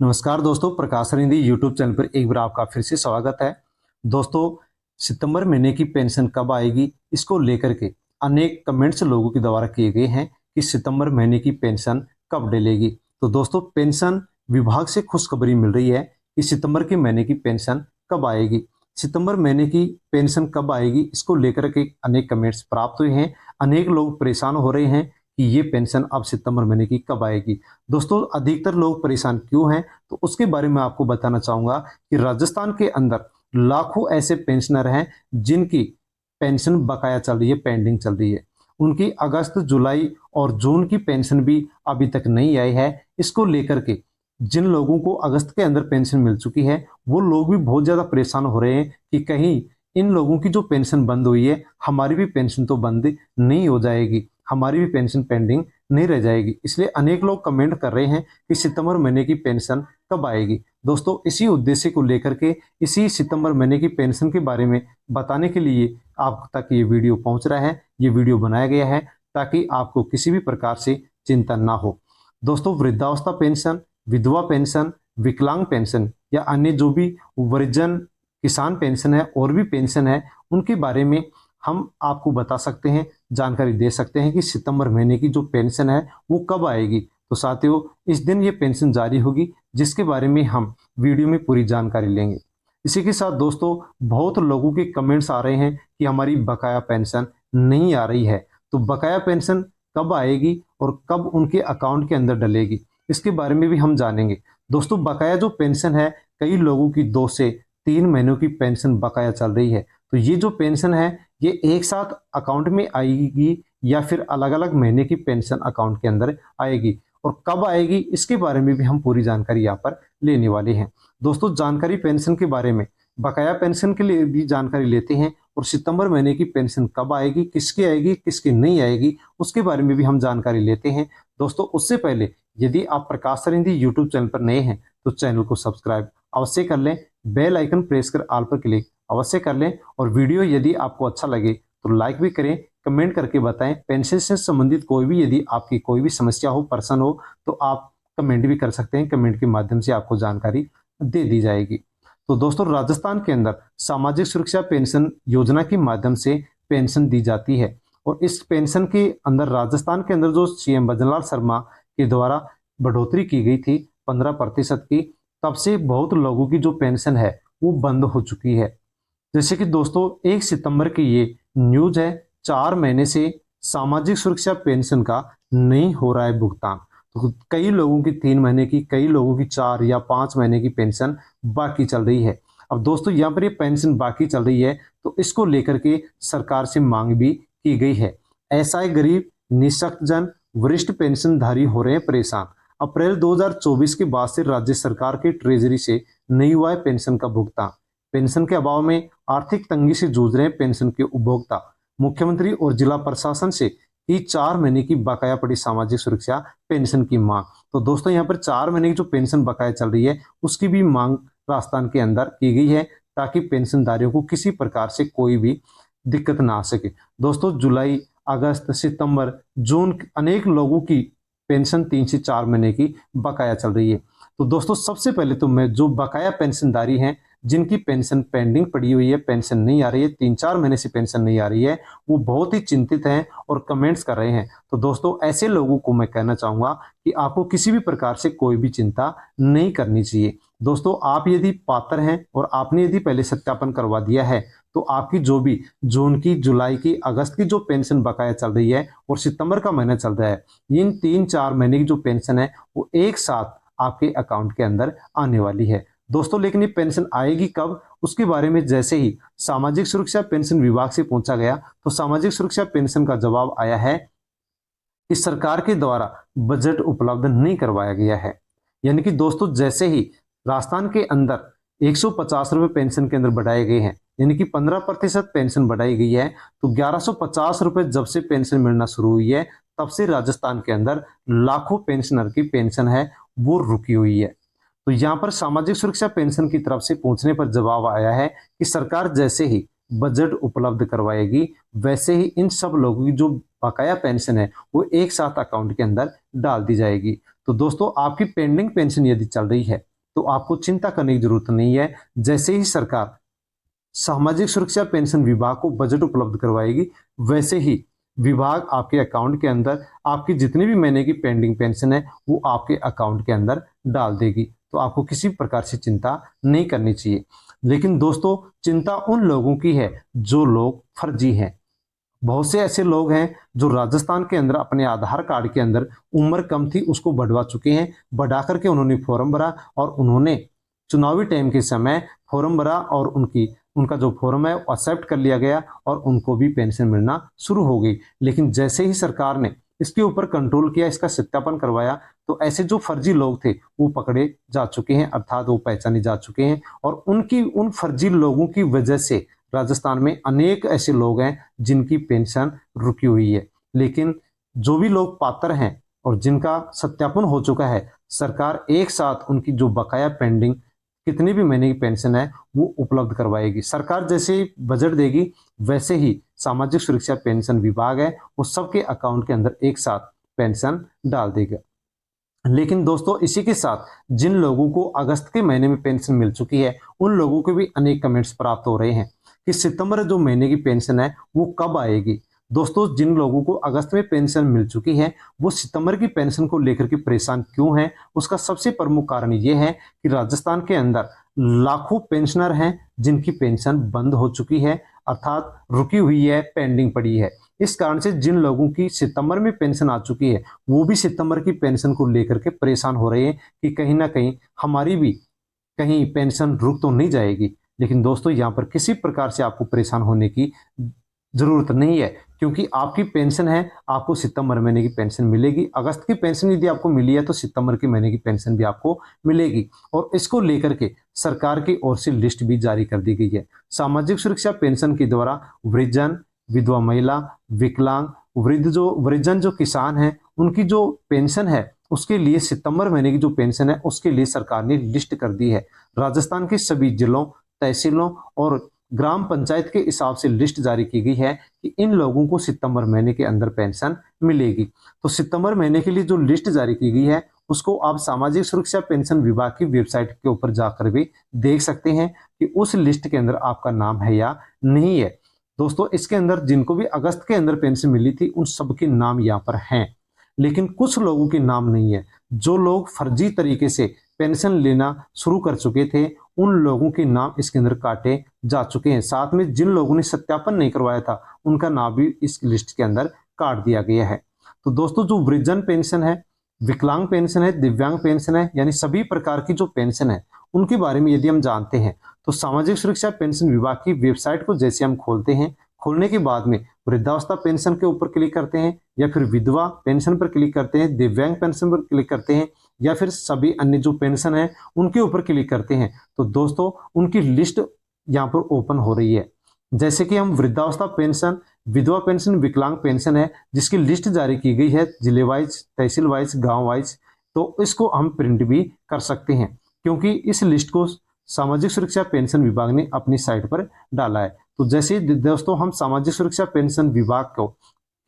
नमस्कार दोस्तों, प्रकाश रिंदी YouTube channel पर एक बार आपका फिर से स्वागत है। दोस्तों, सितंबर महीने की पेंशन कब आएगी, इसको लेकर के अनेक कमेंट्स लोगों के द्वारा किए गए हैं कि सितंबर महीने की पेंशन कब डलेगी। तो दोस्तों, पेंशन विभाग से खुशखबरी मिल रही है कि सितंबर के महीने की पेंशन कब आएगी। सितंबर महीने की पेंशन कब आएगी, इसको लेकर के अनेक कमेंट्स प्राप्त हुए हैं। अनेक लोग परेशान हो रहे हैं कि ये पेंशन अब सितंबर महीने की कब आएगी। दोस्तों, अधिकतर लोग परेशान क्यों हैं, तो उसके बारे में आपको बताना चाहूंगा कि राजस्थान के अंदर लाखों ऐसे पेंशनर हैं जिनकी पेंशन बकाया चल रही है, पेंडिंग चल रही है। उनकी अगस्त, जुलाई और जून की पेंशन भी अभी तक नहीं आई है। इसको लेकर के जिन लोगों को अगस्त के अंदर पेंशन मिल चुकी है, वो लोग भी बहुत ज्यादा परेशान हो रहे हैं कि कहीं इन लोगों की जो पेंशन बंद हुई है, हमारी भी पेंशन तो बंद नहीं हो जाएगी, हमारी भी पेंशन पेंडिंग नहीं रह जाएगी। इसलिए अनेक लोग कमेंट कर रहे हैं कि सितंबर महीने की पेंशन कब आएगी। दोस्तों, इसी उद्देश्य को लेकर के, इसी सितंबर महीने की पेंशन के बारे में बताने के लिए आप तक ये वीडियो पहुंच रहा है। ये वीडियो बनाया गया है ताकि आपको किसी भी प्रकार से चिंता ना हो। दोस्तों, वृद्धावस्था पेंशन, विधवा पेंशन, विकलांग पेंशन या अन्य जो भी वृद्धजन किसान पेंशन है और भी पेंशन है, उनके बारे में हम आपको बता सकते हैं, जानकारी दे सकते हैं कि सितंबर महीने की जो पेंशन है वो कब आएगी। तो साथियों, इस दिन ये पेंशन जारी होगी, जिसके बारे में हम वीडियो में पूरी जानकारी लेंगे। इसी के साथ दोस्तों, बहुत लोगों के कमेंट्स आ रहे हैं कि हमारी बकाया पेंशन नहीं आ रही है। तो बकाया पेंशन कब आएगी और कब उनके अकाउंट के अंदर डलेगी, इसके बारे में भी हम जानेंगे। दोस्तों, बकाया जो पेंशन है, कई लोगों की 2 से 3 महीनों की पेंशन बकाया चल रही है। तो ये जो पेंशन है, ये एक साथ अकाउंट में आएगी या फिर अलग अलग महीने की पेंशन अकाउंट के अंदर आएगी, और कब आएगी इसके बारे में भी हम पूरी जानकारी यहाँ पर लेने वाले हैं। दोस्तों, जानकारी पेंशन के बारे में, बकाया पेंशन के लिए भी जानकारी लेते हैं, और सितंबर महीने की पेंशन कब आएगी, किसकी नहीं आएगी, उसके बारे में भी हम जानकारी लेते हैं। दोस्तों, उससे पहले यदि आप प्रकाश सरिंदी यूट्यूब चैनल पर नए हैं तो चैनल को सब्सक्राइब अवश्य कर लें, बेल आइकन प्रेस कर ऑल पर क्लिक अवश्य कर लें, और वीडियो यदि आपको अच्छा लगे तो लाइक भी करें, कमेंट करके बताएं। पेंशन से संबंधित कोई भी यदि आपकी कोई भी समस्या हो, पर्सन हो, तो आप कमेंट भी कर सकते हैं। कमेंट के माध्यम से आपको जानकारी दे दी जाएगी। तो दोस्तों, राजस्थान के अंदर सामाजिक सुरक्षा पेंशन योजना के माध्यम से पेंशन दी जाती है, और इस पेंशन के अंदर राजस्थान के अंदर जो सीएम भजनलाल शर्मा के द्वारा बढ़ोतरी की गई थी 15% की, तब से बहुत लोगों की जो पेंशन है वो बंद हो चुकी है। जैसे कि दोस्तों, 1 सितंबर की ये न्यूज है, 4 महीने से सामाजिक सुरक्षा पेंशन का नहीं हो रहा है भुगतान। तो कई लोगों की 3 महीने की, कई लोगों की 4 या 5 महीने की पेंशन बाकी चल रही है। अब दोस्तों, यहाँ पर ये पेंशन बाकी चल रही है, तो इसको लेकर के सरकार से मांग भी की गई है। ऐसा है, गरीब निःशक्त जन, वरिष्ठ पेंशनधारी हो रहे हैं परेशान। अप्रैल 2024 के बाद से राज्य सरकार के ट्रेजरी से नहीं हुआ है पेंशन का भुगतान। पेंशन के अभाव में आर्थिक तंगी से जूझ रहे हैं पेंशन के उपभोक्ता। मुख्यमंत्री और जिला प्रशासन से की 4 महीने की बकाया पड़ी सामाजिक सुरक्षा पेंशन की मांग। तो दोस्तों, यहाँ पर 4 महीने की जो पेंशन बकाया चल रही है, उसकी भी मांग राजस्थान के अंदर की गई है, ताकि पेंशनधारियों को किसी प्रकार से कोई भी दिक्कत ना आ सके। दोस्तों, जुलाई, अगस्त, सितंबर, जून अनेक लोगों की पेंशन 3 से 4 महीने की बकाया चल रही है। तो दोस्तों, सबसे पहले तो मैं जो बकाया पेंशनधारी हैं, जिनकी पेंशन पेंडिंग पड़ी हुई है, पेंशन नहीं आ रही है, 3-4 महीने से पेंशन नहीं आ रही है, वो बहुत ही चिंतित हैं और कमेंट्स कर रहे हैं। तो दोस्तों, ऐसे लोगों को मैं कहना चाहूंगा कि आपको किसी भी प्रकार से कोई भी चिंता नहीं करनी चाहिए। दोस्तों, आप यदि पात्र हैं और आपने यदि पहले सत्यापन करवा दिया है, तो आपकी जो भी जून की, जुलाई की, अगस्त की जो पेंशन बकाया चल रही है और सितंबर का महीना चल रहा है, इन 3-4 महीने की जो पेंशन है वो एक साथ आपके अकाउंट के अंदर आने वाली है। दोस्तों, लेकिन ये पेंशन आएगी कब, उसके बारे में जैसे ही सामाजिक सुरक्षा पेंशन विभाग से पूछा गया, तो सामाजिक सुरक्षा पेंशन का जवाब आया है कि सरकार के द्वारा बजट उपलब्ध नहीं करवाया गया है। यानी कि दोस्तों, जैसे ही राजस्थान के अंदर 150 रुपए पेंशन के अंदर बढ़ाए गए हैं, यानी कि 15% पेंशन बढ़ाई गई है, तो 1150 रुपए जब से पेंशन मिलना शुरू हुई है, तब से राजस्थान के अंदर लाखों पेंशनर की पेंशन है वो रुकी हुई है। तो यहाँ पर सामाजिक सुरक्षा पेंशन की तरफ से पूछने पर जवाब आया है कि सरकार जैसे ही बजट उपलब्ध करवाएगी, वैसे ही इन सब लोगों की जो बकाया पेंशन है वो एक साथ अकाउंट के अंदर डाल दी जाएगी। तो दोस्तों, आपकी पेंडिंग पेंशन यदि चल रही है, तो आपको चिंता करने की जरूरत नहीं है। जैसे ही सरकार सामाजिक सुरक्षा पेंशन विभाग को बजट उपलब्ध करवाएगी, वैसे ही विभाग आपके अकाउंट के अंदर आपकी जितनी भी महीने की पेंडिंग पेंशन है वो आपके अकाउंट के अंदर डाल देगी। तो आपको किसी प्रकार से चिंता नहीं करनी चाहिए। लेकिन दोस्तों, चिंता उन लोगों की है जो लोग फर्जी हैं। बहुत से ऐसे लोग हैं जो राजस्थान के अंदर अपने आधार कार्ड के अंदर उम्र कम थी उसको बढ़वा चुके हैं, बढ़ा करके उन्होंने फॉर्म भरा और उन्होंने चुनावी टाइम के समय फॉर्म भरा और उनका जो फॉर्म है एक्सेप्ट कर लिया गया और उनको भी पेंशन मिलना शुरू हो गई। लेकिन जैसे ही सरकार ने इसके ऊपर कंट्रोल किया, इसका सत्यापन करवाया, तो ऐसे जो फर्जी लोग थे वो पकड़े जा चुके हैं, अर्थात वो पहचाने जा चुके हैं। और उन फर्जी लोगों की वजह से राजस्थान में अनेक ऐसे लोग हैं जिनकी पेंशन रुकी हुई है। लेकिन जो भी लोग पात्र हैं और जिनका सत्यापन हो चुका है, सरकार एक साथ उनकी जो बकाया पेंडिंग कितनी भी महीने की पेंशन है वो उपलब्ध करवाएगी। सरकार जैसे ही बजट देगी वैसे ही सामाजिक सुरक्षा पेंशन विभाग है वो सबके अकाउंट के अंदर एक साथ पेंशन डाल देगा। लेकिन दोस्तों, इसी के साथ जिन लोगों को अगस्त के महीने में पेंशन मिल चुकी है उन लोगों के भी अनेक कमेंट्स प्राप्त हो रहे हैं कि सितंबर जो महीने की पेंशन है वो कब आएगी। दोस्तों, जिन लोगों को अगस्त में पेंशन मिल चुकी है वो सितंबर की पेंशन को लेकर के परेशान क्यों हैं, उसका सबसे प्रमुख कारण ये है कि राजस्थान के अंदर लाखों पेंशनर हैं जिनकी पेंशन बंद हो चुकी है, अर्थात रुकी हुई है, पेंडिंग पड़ी है। इस कारण से जिन लोगों की सितंबर में पेंशन आ चुकी है वो भी सितंबर की पेंशन को लेकर के परेशान हो रहे हैं कि कहीं ना कहीं हमारी भी कहीं पेंशन रुक तो नहीं जाएगी। लेकिन दोस्तों, यहाँ पर किसी प्रकार से आपको परेशान होने की जरूरत नहीं है, क्योंकि आपकी पेंशन है, आपको सितंबर महीने की पेंशन मिलेगी। अगस्त की पेंशन यदि आपको मिली है तो सितंबर के महीने की पेंशन भी आपको मिलेगी। और इसको लेकर के सरकार की ओर से लिस्ट भी जारी कर दी गई है। सामाजिक सुरक्षा पेंशन के द्वारा वृद्धजन, विधवा महिला, विकलांग, वृद्धजन जो किसान हैं उनकी जो पेंशन है उसके लिए सितंबर महीने की जो पेंशन है उसके लिए सरकार ने लिस्ट कर दी है। राजस्थान के सभी जिलों, तहसीलों और ग्राम पंचायत के हिसाब से लिस्ट जारी की गई है कि इन लोगों को सितंबर महीने के अंदर पेंशन मिलेगी। तो सितंबर महीने के लिए जो लिस्ट जारी की गई है उसको आप सामाजिक सुरक्षा पेंशन विभाग की वेबसाइट के ऊपर जाकर भी देख सकते हैं कि उस लिस्ट के अंदर आपका नाम है या नहीं है। दोस्तों, इसके अंदर जिनको भी अगस्त के अंदर पेंशन मिली थी उन सबके नाम यहाँ पर हैं, लेकिन कुछ लोगों के नाम नहीं है। जो लोग फर्जी तरीके से पेंशन लेना शुरू कर चुके थे उन लोगों के नाम इसके अंदर काटे जा चुके हैं। साथ में जिन लोगों ने सत्यापन नहीं करवाया था उनका नाम भी इस लिस्ट के अंदर काट दिया गया है। तो दोस्तों, जो वृद्धजन पेंशन है, विकलांग पेंशन है, दिव्यांग पेंशन है, यानी सभी प्रकार की जो पेंशन है उनके बारे में यदि हम जानते हैं तो सामाजिक सुरक्षा पेंशन विभाग की वेबसाइट को जैसे हम खोलते हैं, खोलने के बाद में वृद्धावस्था पेंशन के ऊपर क्लिक करते हैं या फिर विधवा पेंशन पर क्लिक करते हैं, दिव्यांग पेंशन पर क्लिक करते हैं या फिर सभी अन्य जो पेंशन है उनके ऊपर क्लिक करते हैं, तो दोस्तों उनकी लिस्ट यहाँ पर ओपन हो रही है। जैसे कि हम वृद्धावस्था पेंशन, विधवा पेंशन, विकलांग पेंशन है जिसकी लिस्ट जारी की गई है जिले वाइज, तहसील वाइज, गांव वाइज, तो इसको हम प्रिंट भी कर सकते हैं क्योंकि इस लिस्ट को सामाजिक सुरक्षा पेंशन विभाग ने अपनी साइट पर डाला है। तो जैसे दोस्तों हम सामाजिक सुरक्षा पेंशन विभाग को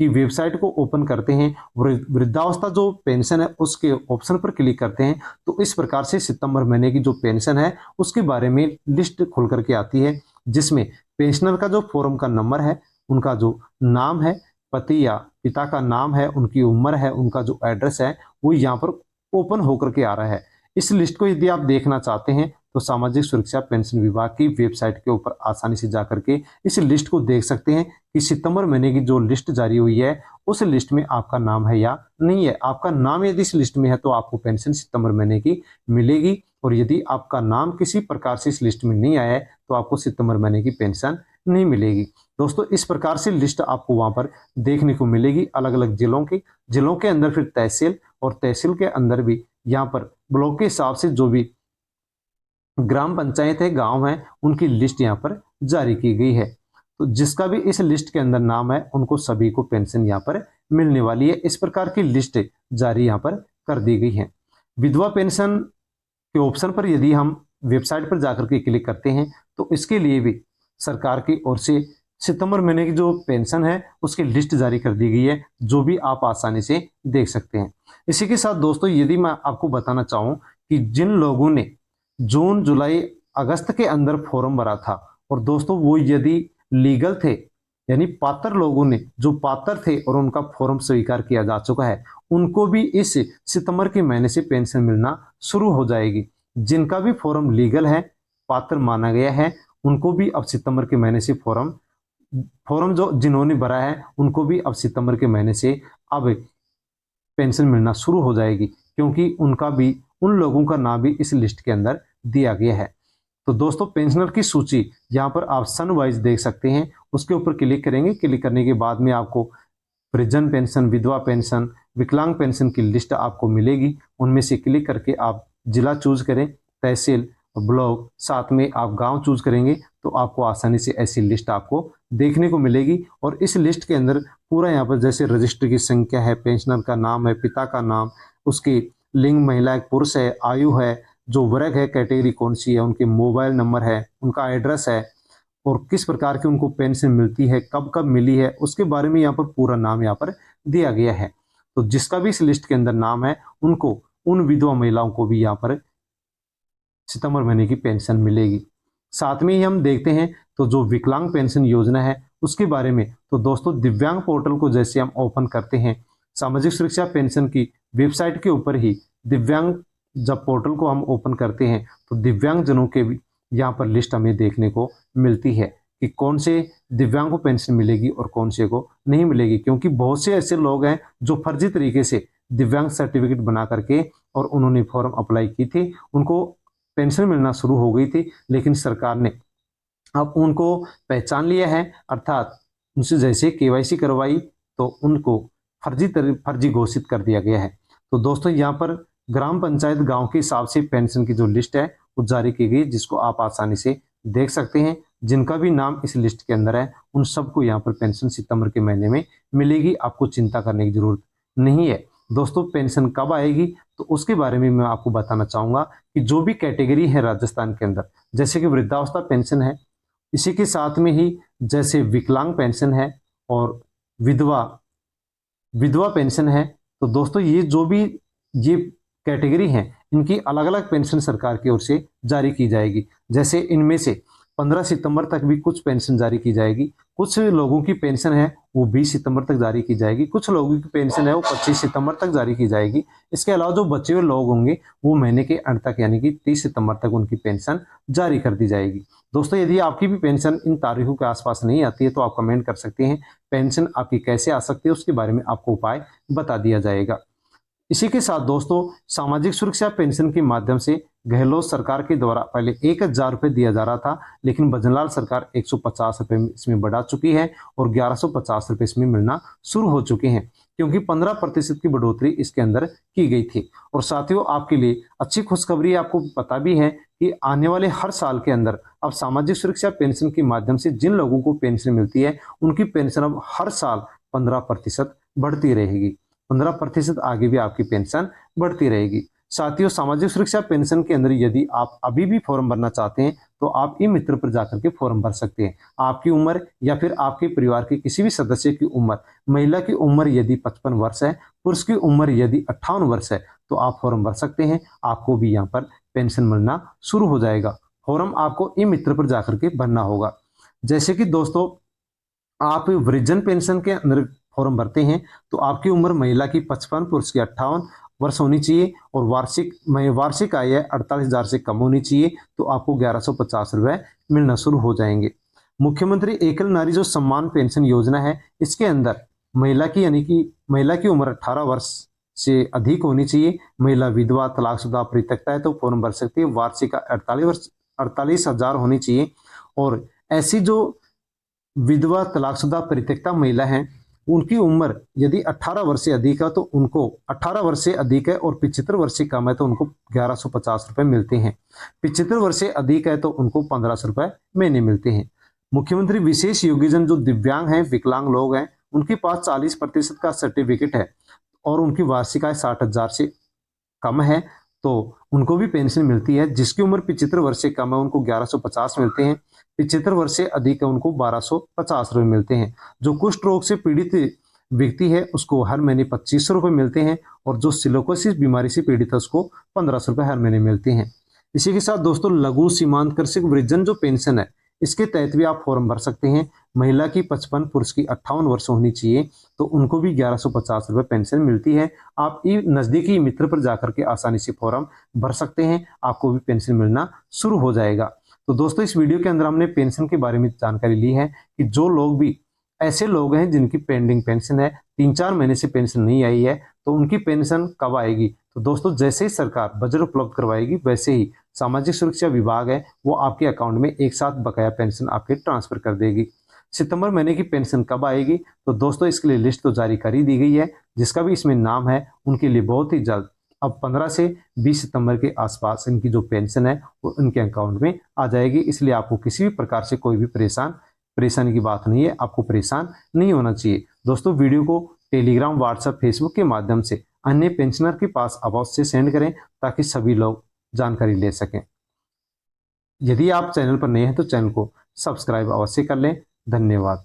की वेबसाइट को ओपन करते हैं, वृद्धावस्था जो पेंशन है उसके ऑप्शन पर क्लिक करते हैं, तो इस प्रकार से सितंबर महीने की जो पेंशन है उसके बारे में लिस्ट खुल करके आती है, जिसमें पेंशनर का जो फॉर्म का नंबर है, उनका जो नाम है, पति या पिता का नाम है, उनकी उम्र है, उनका जो एड्रेस है वो यहाँ पर ओपन होकर के आ रहा है। इस लिस्ट को यदि आप देखना चाहते हैं तो सामाजिक सुरक्षा पेंशन विभाग की वेबसाइट के ऊपर आसानी से जाकर के इस लिस्ट को देख सकते हैं कि सितंबर महीने की जो लिस्ट जारी हुई है उस लिस्ट में आपका नाम है या नहीं है। आपका नाम यदि इस लिस्ट में है तो आपको पेंशन सितंबर महीने की मिलेगी, और यदि आपका नाम किसी प्रकार से इस लिस्ट में नहीं आया है तो आपको सितंबर महीने की पेंशन नहीं मिलेगी। दोस्तों, इस प्रकार से लिस्ट आपको वहां पर देखने को मिलेगी अलग अलग जिलों के अंदर, फिर तहसील, और तहसील के अंदर भी यहाँ पर ब्लॉक के हिसाब से जो भी ग्राम पंचायत है, गांव है, उनकी लिस्ट यहाँ पर जारी की गई है। तो जिसका भी इस लिस्ट के अंदर नाम है उनको सभी को पेंशन यहाँ पर मिलने वाली है। इस प्रकार की लिस्ट जारी यहाँ पर कर दी गई है। विधवा पेंशन के ऑप्शन पर यदि हम वेबसाइट पर जाकर के क्लिक करते हैं तो इसके लिए भी सरकार की ओर से सितंबर महीने की जो पेंशन है उसकी लिस्ट जारी कर दी गई है, जो भी आप आसानी से देख सकते हैं। इसी के साथ दोस्तों, यदि मैं आपको बताना चाहूँ कि जिन लोगों ने जून जुलाई अगस्त के अंदर फॉर्म भरा था, और दोस्तों वो यदि लीगल थे, यानी पात्र लोगों ने जो पात्र थे और उनका फॉर्म स्वीकार किया जा चुका है, उनको भी इस सितंबर के महीने से पेंशन मिलना शुरू हो जाएगी। जिनका भी फॉर्म लीगल है, पात्र माना गया है, उनको भी अब सितंबर के महीने से फॉर्म फॉर्म जो जिन्होंने भरा है उनको भी अब सितंबर के महीने से अब पेंशन मिलना शुरू हो जाएगी, क्योंकि उनका भी उन लोगों का नाम भी इस लिस्ट के अंदर दिया गया है। तो दोस्तों पेंशनर की सूची यहाँ पर आप सन वाइज देख सकते हैं। उसके ऊपर क्लिक करेंगे, क्लिक करने के बाद में आपको परिजन पेंशन, विधवा पेंशन, विकलांग पेंशन की लिस्ट आपको मिलेगी। उनमें से क्लिक करके आप जिला चूज करें, तहसील, ब्लॉक, साथ में आप गांव चूज करेंगे तो आपको आसानी से ऐसी लिस्ट आपको देखने को मिलेगी। और इस लिस्ट के अंदर पूरा यहाँ पर जैसे रजिस्टर की संख्या है, पेंशनर का नाम है, पिता का नाम, उसकी लिंग महिला है पुरुष है, आयु है, जो वर्ग है, कैटेगरी कौन सी है, उनके मोबाइल नंबर है, उनका एड्रेस है, और किस प्रकार की उनको पेंशन मिलती है, कब कब मिली है, उसके बारे में यहाँ पर पूरा नाम यहाँ पर दिया गया है। तो जिसका भी इस लिस्ट के अंदर नाम है उनको, उन विधवा महिलाओं को भी यहाँ पर सितंबर महीने की पेंशन मिलेगी। साथ में ही हम देखते हैं तो जो विकलांग पेंशन योजना है उसके बारे में, तो दोस्तों दिव्यांग पोर्टल को जैसे हम ओपन करते हैं, सामाजिक सुरक्षा पेंशन की वेबसाइट के ऊपर ही दिव्यांग जब पोर्टल को हम ओपन करते हैं तो दिव्यांग जनों के भी यहाँ पर लिस्ट हमें देखने को मिलती है कि कौन से दिव्यांग को पेंशन मिलेगी और कौन से को नहीं मिलेगी। क्योंकि बहुत से ऐसे लोग हैं जो फर्जी तरीके से दिव्यांग सर्टिफिकेट बना करके और उन्होंने फॉर्म अप्लाई की थी, उनको पेंशन मिलना शुरू हो गई थी, लेकिन सरकार ने अब उनको पहचान लिया है, अर्थात उनसे जैसे केवाईसी करवाई तो उनको फर्जी घोषित कर दिया गया है। तो दोस्तों यहाँ पर ग्राम पंचायत गांव के हिसाब से पेंशन की जो लिस्ट है वो जारी की गई, जिसको आप आसानी से देख सकते हैं। जिनका भी नाम इस लिस्ट के अंदर है उन सबको यहाँ पर पेंशन सितंबर के महीने में मिलेगी, आपको चिंता करने की जरूरत नहीं है। दोस्तों पेंशन कब आएगी तो उसके बारे में मैं आपको बताना चाहूंगा कि जो भी कैटेगरी है राजस्थान के अंदर, जैसे कि वृद्धावस्था पेंशन है, इसी के साथ में ही जैसे विकलांग पेंशन है और विधवा विधवा पेंशन है, तो दोस्तों ये जो भी ये कैटेगरी हैं इनकी अलग अलग पेंशन सरकार की ओर से जारी की जाएगी। जैसे इनमें से 15 सितंबर तक भी कुछ पेंशन जारी की जाएगी, कुछ लोगों की पेंशन है वो 20 सितंबर तक जारी की जाएगी, कुछ लोगों की पेंशन है वो 25 सितंबर तक जारी की जाएगी। इसके अलावा जो बचे हुए लोग होंगे वो महीने के अंत तक यानी कि 30 सितंबर तक उनकी पेंशन जारी कर दी जाएगी। दोस्तों यदि आपकी भी पेंशन इन तारीखों के आसपास नहीं आती है तो आप कमेंट कर सकते हैं, पेंशन आपकी कैसे आ सकती है उसके बारे में आपको उपाय बता दिया जाएगा। इसी के साथ दोस्तों सामाजिक सुरक्षा पेंशन के माध्यम से गहलोत सरकार के द्वारा पहले 1000 रुपये दिया जा रहा था, लेकिन भजनलाल सरकार 150 रुपये इसमें बढ़ा चुकी है और 1150 रुपये इसमें मिलना शुरू हो चुके हैं, क्योंकि 15% की बढ़ोतरी इसके अंदर की गई थी। और साथियों आपके लिए अच्छी खुशखबरी आपको पता भी है कि आने वाले हर साल के अंदर अब सामाजिक सुरक्षा पेंशन के माध्यम से जिन लोगों को पेंशन मिलती है उनकी पेंशन अब हर साल 15% बढ़ती रहेगी। 15% आगे भी आपकी पेंशन बढ़ती रहेगी। साथियों सामाजिक सुरक्षा पेंशन के अंदर यदि आप अभी भी फॉर्म भरना चाहते हैं तो आप ई मित्र पर जाकर के फॉर्म भर सकते हैं। आपकी उम्र या फिर आपके परिवार के किसी भी सदस्य की उम्र, महिला की उम्र यदि 55 वर्ष है, पुरुष की उम्र यदि 58 वर्ष है तो आप फॉर्म भर सकते हैं, आपको भी यहाँ पर पेंशन मिलना शुरू हो जाएगा। फॉर्म आपको ई मित्र पर जाकर के भरना होगा। जैसे कि दोस्तों आप वृद्धजन पेंशन के अंदर फॉर्म भरते हैं तो आपकी उम्र महिला की 55, पुरुष की 58 वर्ष होनी चाहिए और वार्षिक आय 48,000 से कम होनी चाहिए, तो आपको 1150 रुपये मिलना शुरू हो जाएंगे। मुख्यमंत्री एकल नारी जो सम्मान पेंशन योजना है इसके अंदर महिला की यानी कि महिला की उम्र 18 वर्ष से अधिक होनी चाहिए, महिला विधवा, तलाकशुदा, परित्यक्ता है तो फॉर्म भर सकती है, वार्षिक 48,000 होनी चाहिए। और ऐसी जो विधवा, तलाकशुदा, परित्यक्ता महिला हैं उनकी उम्र यदि 18 वर्ष से अधिक है तो उनको 18 वर्ष से अधिक है और 75 वर्ष से कम है तो उनको 1150 रुपये मिलते हैं। 75 वर्ष से अधिक है तो उनको 1500 रुपये महीने मिलते हैं। मुख्यमंत्री विशेष योग्यजन जो दिव्यांग हैं, विकलांग लोग हैं, उनके पास 40% का सर्टिफिकेट है और उनकी वार्षिक आय 60,000 से कम है तो उनको भी पेंशन मिलती है। जिसकी उम्र 75 वर्ष से कम है उनको 1150 मिलते हैं, 75 वर्ष से अधिक है उनको 1250 रुपये मिलते हैं। जो कुष्ठ रोग से पीड़ित व्यक्ति है उसको हर महीने 2500 रुपये मिलते हैं और जो सिलोकोसिस बीमारी से पीड़ित है उसको 1500 रुपये हर महीने मिलते हैं। इसी के साथ दोस्तों लघु सीमांत कृषक वृद्धजन जो पेंशन है, इसके तहत भी आप फॉर्म भर सकते हैं। महिला की 55, पुरुष की 58 वर्ष होनी चाहिए, तो उनको भी 1150 रुपये पेंशन मिलती है। आप नज़दीकी मित्र पर जाकर के आसानी से फॉर्म भर सकते हैं, आपको भी पेंशन मिलना शुरू हो जाएगा। तो दोस्तों इस वीडियो के अंदर हमने पेंशन के बारे में जानकारी ली है कि जो लोग भी ऐसे लोग हैं जिनकी पेंडिंग पेंशन है, 3-4 महीने से पेंशन नहीं आई है, तो उनकी पेंशन कब आएगी। तो दोस्तों जैसे ही सरकार बजट उपलब्ध करवाएगी, वैसे ही सामाजिक सुरक्षा विभाग है वो आपके अकाउंट में एक साथ बकाया पेंशन आपके ट्रांसफर कर देगी। सितंबर महीने की पेंशन कब आएगी, तो दोस्तों इसके लिए लिस्ट तो जारी कर ही दी गई है। जिसका भी इसमें नाम है उनके लिए बहुत ही जल्द अब 15 से 20 सितंबर के आसपास इनकी जो पेंशन है वो उनके अकाउंट में आ जाएगी। इसलिए आपको किसी भी प्रकार से कोई भी परेशानी की बात नहीं है, आपको परेशान नहीं होना चाहिए। दोस्तों वीडियो को टेलीग्राम, व्हाट्सएप, फेसबुक के माध्यम से अन्य पेंशनर के पास अवश्य सेंड करें ताकि सभी लोग जानकारी ले सकें। यदि आप चैनल पर नए हैं तो चैनल को सब्सक्राइब अवश्य कर लें। धन्यवाद।